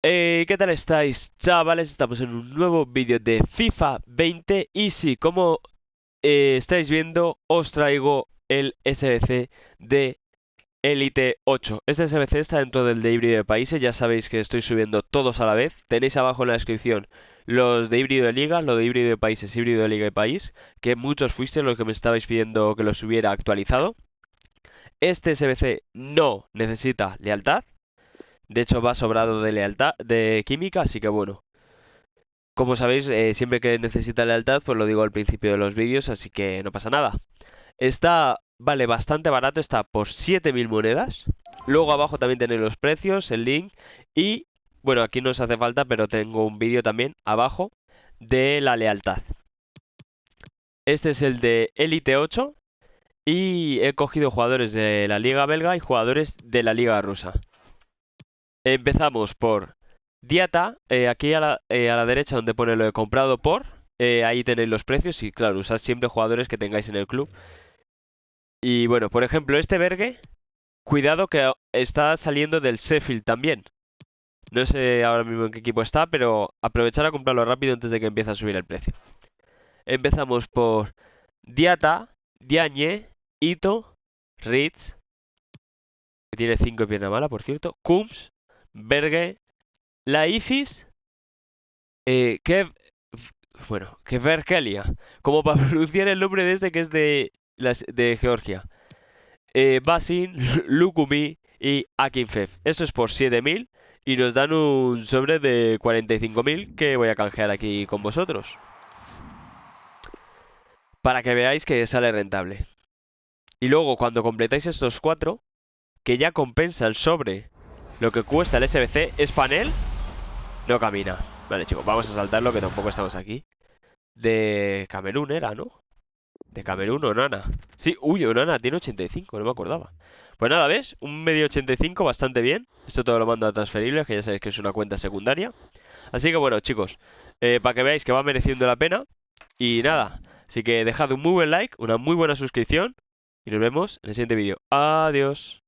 ¿Qué tal estáis, chavales? Estamos en un nuevo vídeo de FIFA 20 y sí, como estáis viendo, os traigo el SBC de Elite 8. Este SBC está dentro del de híbrido de países, ya sabéis que estoy subiendo todos a la vez. Tenéis abajo en la descripción los de híbrido de liga, lo de híbrido de países, híbrido de liga y país, que muchos fuisteis los que me estabais pidiendo que los hubiera actualizado. Este SBC no necesita lealtad. De hecho, va sobrado de lealtad, de química, así que bueno. Como sabéis, siempre que necesita lealtad, pues lo digo al principio de los vídeos, así que no pasa nada. Vale bastante barato, está por 7000 monedas. Luego abajo también tenéis los precios, el link y, bueno, aquí no os hace falta, pero tengo un vídeo también abajo de la lealtad. Este es el de Elite 8 y he cogido jugadores de la liga belga y jugadores de la liga rusa. Empezamos por Diata, aquí a la derecha donde pone lo de comprado por, ahí tenéis los precios y claro, usad siempre jugadores que tengáis en el club. Y bueno, por ejemplo, este Berge, cuidado que está saliendo del Sheffield también. No sé ahora mismo en qué equipo está, pero aprovechar a comprarlo rápido antes de que empiece a subir el precio. Empezamos por Diata, Diagne, Ito, Ritz, que tiene 5 y pierna mala, por cierto, Kums, Berge, la Ifis, Kev, Kverkelia, como para pronunciar el nombre de este que es de Georgia. Basin, Lukumi y Akinfev. Esto es por 7000 y nos dan un sobre de 45.000 que voy a canjear aquí con vosotros. Para que veáis que sale rentable. Y luego cuando completáis estos 4, que ya compensa el sobre lo que cuesta el SBC, ¿es panel? No camina. Vale, chicos, vamos a saltarlo que tampoco estamos aquí. De Camerún era, ¿no? De Camerún o Nana. Sí, uy, Onana tiene 85, no me acordaba. Pues nada, ¿ves? Un medio 85, bastante bien. Esto todo lo mando a transferibles, que ya sabéis que es una cuenta secundaria. Así que bueno, chicos, para que veáis que va mereciendo la pena. Y nada, así que dejad un muy buen like, una muy buena suscripción. Y nos vemos en el siguiente vídeo. Adiós.